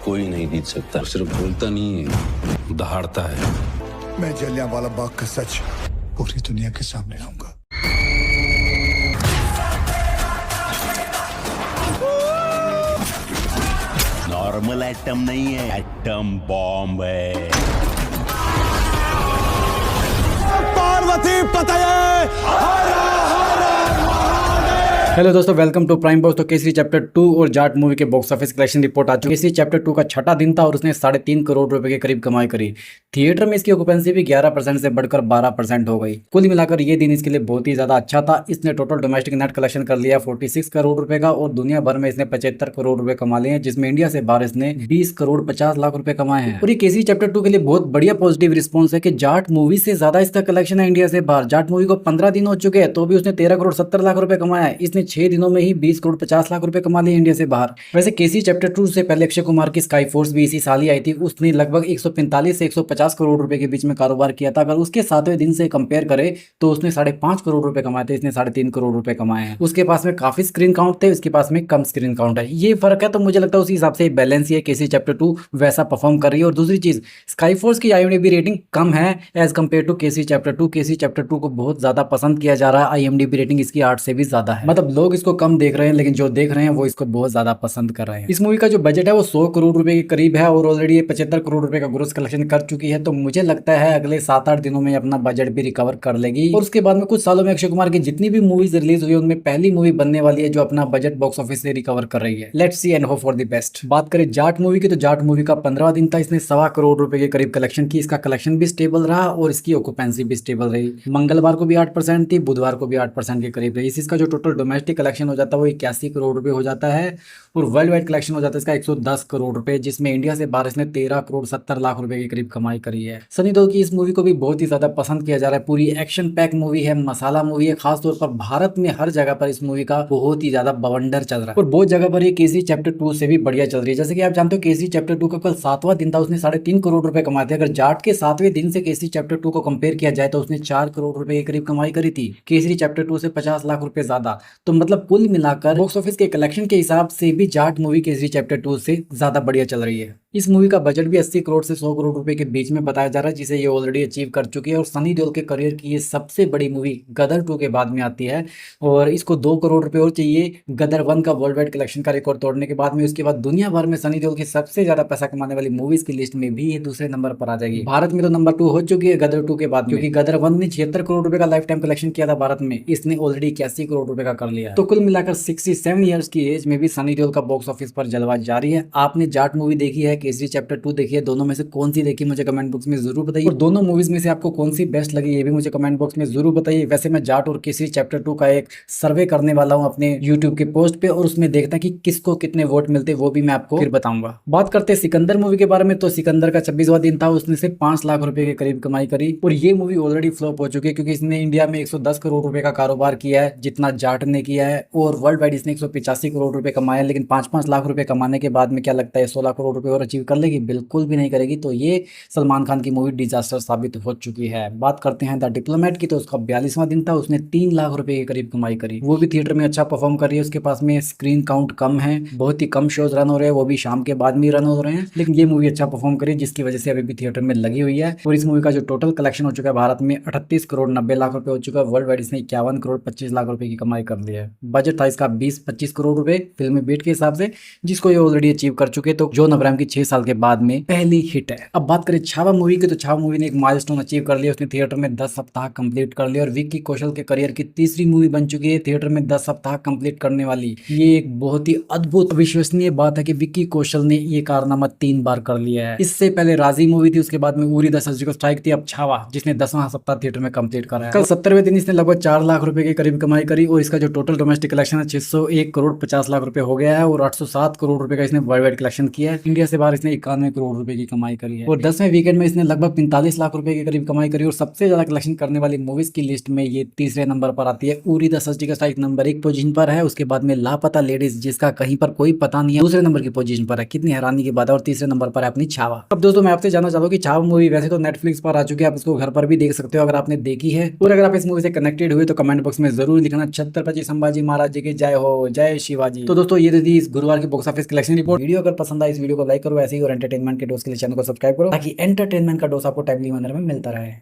कोई नहीं जीत सकता। सिर्फ बोलता नहीं है, दहाड़ता है। मैं जलियांवाला बाग का सच पूरी दुनिया के सामने लाऊंगा। नॉर्मल एटम नहीं है, एटम बॉम्ब है। पार्वती पतये। हेलो दोस्तों, वेलकम टू प्राइम बॉक्स। तो केसरी चैप्टर 2 और जाट मूवी के बॉक्स ऑफिस कलेक्शन रिपोर्ट आ चुकी है। केसरी चैप्टर 2 का छठा दिन था और उसने 3.5 करोड़ रुपए के करीब कमाई करी। थिएटर में इसकी ऑक्यूपेंसी भी 11% से बढ़कर 12% हो गई। कुल मिलाकर ये दिन इसके लिए बहुत ही ज्यादा अच्छा था। इसने टोटल डोमेस्टिक नेट कलेक्शन कर लिया 46 करोड़ रुपए का और दुनिया भर में इसने 75 करोड़ रुपए कमा लिए हैं, जिसमें इंडिया से बाहर इसने 20 करोड़ 50 लाख रुपए कमाए हैं। और ये केसरी चैप्टर 2 के लिए बहुत बढ़िया पॉजिटिव रिस्पॉन्स है कि जाट मूवी से ज्यादा इसका कलेक्शन है इंडिया से बाहर। जाट मूवी को 15 दिन हो चुके हैं तो भी उसने 13 करोड़ 70 लाख रुपए कमाया है। इसने 6 दिनों में ही 20 करोड़ 50 लाख रुपए कमा लिए इंडिया से बाहर। वैसे केसरी चैप्टर 2 से पहले अक्षय कुमार की स्काई फोर्स भी इसी साल ही आई थी। उसने लगभग 145 से 150 करोड़ रुपए के बीच में कारोबार किया था। अगर उसके 7वें दिन से कंपेयर करें तो उसने 5.5 करोड़ रुपए कमाए थे, इसने 3.5 करोड़ रुपए कमाए हैं। उसके पास में काफी स्क्रीन काउंट थे, उसके पास में कम स्क्रीन काउंट है। ये फर्क है, तो मुझे लगता है उसी हिसाब से बैलेंस ही है। केसरी चैप्टर 2 वैसा परफॉर्म कर रही है। और दूसरी चीज, स्काई फोर्स की IMDb रेटिंग कम है as compared to Kesari Chapter 2। Kesari Chapter 2 को बहुत ज्यादा पसंद किया जा रहा है। IMDb रेटिंग इसकी 8 से भी ज्यादा है। मतलब लोग इसको कम देख रहे हैं, लेकिन जो देख रहे हैं वो इसको बहुत ज्यादा पसंद कर रहे हैं। इस मूवी का जो बजट है वो 100 करोड़ रुपए के करीब है और ऑलरेडी ये 75 करोड़ रुपए का ग्रोस कलेक्शन कर चुकी है। तो मुझे लगता है अगले 7-8 दिनों में अपना बजट भी रिकवर कर लेगी। और उसके बाद में कुछ सालों में अक्षय कुमार की जितनी भी मूवीज रिलीज हुई उनमें पहली मूवी बनने वाली है जो अपना बजट बॉक्स ऑफिस से रिकवर कर रही है। Let's see and hope for the best. बात करें जाट मूवी की, तो जाट मूवी का 15वां दिन था। इसने 1.25 करोड़ रुपए के करीब कलेक्शन की। इसका कलेक्शन भी स्टेबल रहा और इसकी ऑक्यूपेंसी भी स्टेबल रही। मंगलवार को भी 8% थी, बुधवार को भी 8% के करीब रही। इसका जो टोटल डोमेस्टिक कलेक्शन हो जाता है वो 81 करोड़ रुपए हो जाता है और वर्ल्ड वाइड कलेक्शन हो जाता है इसका 110 करोड़ रुपए, जिसमें इंडिया से बाहर इसने 13 करोड़ 70 लाख रुपए के करीब कमाई करी है। सनी देओल की इस मूवी को भी बहुत ही ज्यादा पसंद किया जा रहा है। पूरी एक्शन पैक मूवी है, मसाला मूवी है। खासतौर पर भारत में हर जगह पर इस मूवी का बहुत ही ज्यादा बवंडर चल रहा है और बहुत जगह पर ये केसरी चैप्टर 2 से भी बढ़िया चल रही है। जैसे कि आप जानते हो केसरी चैप्टर 2 का कल 7वां दिन था, उसने 3.5 करोड़ रुपए कमाए थे। अगर जाट के 7वें दिन से केसरी चैप्टर 2 को कंपेयर किया जाए तो उसने 4 करोड़ रुपए के करीब कमाई करी थी। केसरी चैप्टर 2 से 50 लाख रुपए ज्यादा। तो मतलब कुल मिलाकर बॉक्स ऑफिस के कलेक्शन के हिसाब से भी जाट मूवी केसरी चैप्टर 2 से ज्यादा बढ़िया चल रही है। इस मूवी का बजट भी 80 करोड़ से 100 करोड़ रुपए के बीच में बताया जा रहा है, जिसे ये ऑलरेडी अचीव कर चुकी है। और सनी देओल के करियर की ये सबसे बड़ी मूवी गदर 2 के बाद में आती है और इसको 2 करोड़ रुपए और चाहिए गदर 1 का वर्ल्ड वाइड कलेक्शन का रिकॉर्ड तोड़ने के बाद में। उसके बाद दुनिया भर में सनी देओल की सबसे ज्यादा पैसा कमाने वाली मूवीज की लिस्ट में भी ये दूसरे नंबर पर आ जाएगी। भारत में तो नंबर 2 हो चुकी है गदर 2 के बाद, क्योंकि गदर 1 ने 76 करोड़ रुपए का लाइफ टाइम कलेक्शन किया था भारत में। इसने ऑलरेडी 81 करोड़ रुपए का कर लिया। तो कुल मिलाकर 67 ईयर्स की एज में भी सनी देओल का बॉक्स ऑफिस पर जलवा जारी है। आपने जाट मूवी देखी है, केसरी चैप्टर 2 देखी है, दोनों में से कौन सी देखी मुझे कमेंट बॉक्स में जरूर बताइए। और दोनों मूवीज में से आपको कौन सी बेस्ट लगी ये भी मुझे कमेंट बॉक्स में जरूर बताइए। वैसे मैं जाट और केसरी चैप्टर 2 का एक सर्वे करने वाला हूं अपने यूट्यूब के पोस्ट पे और उसमें देखता कि किसको कितने वोट मिलते वो भी मैं आपको फिर बताऊंगा। बात करते हैं सिकंदर मूवी के बारे में, तो सिकंदर का 26वां दिन था, उसने सिर्फ 5 लाख रुपए के करीब कमाई करी और ये मूवी ऑलरेडी फ्लॉप हो चुकी है क्योंकि इसने इंडिया में 110 करोड़ रुपए का कारोबार किया है जितना जाट ने किया है और वर्ल्ड वाइड इसने 185 करोड़ रुपए कमाए। लेकिन 5-5 लाख रुपए कमाने के बाद में क्या लगता है 16 करोड़ रुपए और अचीव कर लेगी? बिल्कुल भी नहीं करेगी। तो ये सलमान खान की मूवी डिजास्टर साबित हो चुकी है। बात करते हैं द डिप्लोमेट की, तो उसका 42वां दिन था, उसने 3 लाख रुपए के करीब कमाई करी। वो भी थिएटर में अच्छा परफॉर्म कर रही है। उसके पास में स्क्रीन काउंट कम है, बहुत ही कम शोज रन हो रहे हैं, वो भी शाम के बाद में रन हो रहे हैं। लेकिन ये मूवी अच्छा परफॉर्म करी जिसकी वजह से अभी भी थिएटर में लगी हुई है। और इस मूवी का जो टोटल कलेक्शन हो चुका है भारत में 38 करोड़ 90 लाख रुपए हो चुका है। वर्ल्ड वाइड इसने 51 करोड़ 25 लाख रुपए की कमाई कर ली है। बजट था इसका 20-25 करोड़ रुपए फिल्म बेट के हिसाब से, जिसको ये ऑलरेडी अचीव कर चुके। तो जॉन अब्राहम की 6 साल के बाद में पहली हिट है। अब बात करें छावा मूवी की, तो छावा मूवी ने एक माइलस्टोन अचीव कर लिया। उसने थिएटर में 10 सप्ताह कंप्लीट कर लिया और विक्की कौशल के करियर की तीसरी मूवी बन चुकी है थिएटर में 10 सप्ताह कंप्लीट करने वाली। ये एक बहुत ही अद्भुत विश्वसनीय बात है कि विक्की कौशल ने ये कारनामा 3 बार कर लिया है। इससे पहले राजी मूवी थी, उसके बाद में उरी द सर्जिकल स्ट्राइक थी, अब छावा जिसने 10वां सप्ताह थिएटर में कंप्लीट करा है। कल 70वें दिन इसने लगभग 4 लाख रुपए के करीब कमाई करी और इसका जो टोटल डोमेस्टिक कलेक्शन है 601 करोड़ 50 लाख रुपए हो गया है और 807 करोड़ रुपए का इसने वर्ल्ड वाइड कलेक्शन किया है। इंडिया से बाहर इसने 91 करोड़ रुपए की कमाई करी है और 10वें वीकेंड में इसने लगभग 45 लाख रुपए के करीब कमाई करी और सबसे ज्यादा कलेक्शन करने वाली मूवीज की लिस्ट में ये तीसरे नंबर पर आती है। Uri the surgical strike number 1 position पर है, उसके बाद में लापता लेडीज जिसका कहीं पर कोई पता नहीं है दूसरे नंबर की पोजीशन पर है। कितनी हैरानी की बात है। और तीसरे नंबर पर है अपनी छावा। अब दोस्तों मैं आपसे जानना चाहता हूँ कि छावा मूवी वैसे तो नेटफ्लिक्स पर आ चुकी है, आप इसको घर पर भी देख सकते हो अगर आपने देखी है। और अगर आप इस मूवी से कनेक्टेड हुए तो कमेंट बॉक्स में जरूर लिखना। छत्रपति संभाजी महाराज जी की जय हो, जय शिवाजी। तो दोस्तों ये थी इस गुरुवार की box office collection report. Video अगर पसंद आए इस वीडियो को लाइक करो। करो ऐसी और एंटरटेनमेंट के डोज के लिए चैनल को सब्सक्राइब करो ताकि एंटरटेनमेंट का डोज आपको टाइमली मैनर में मिलता रहे।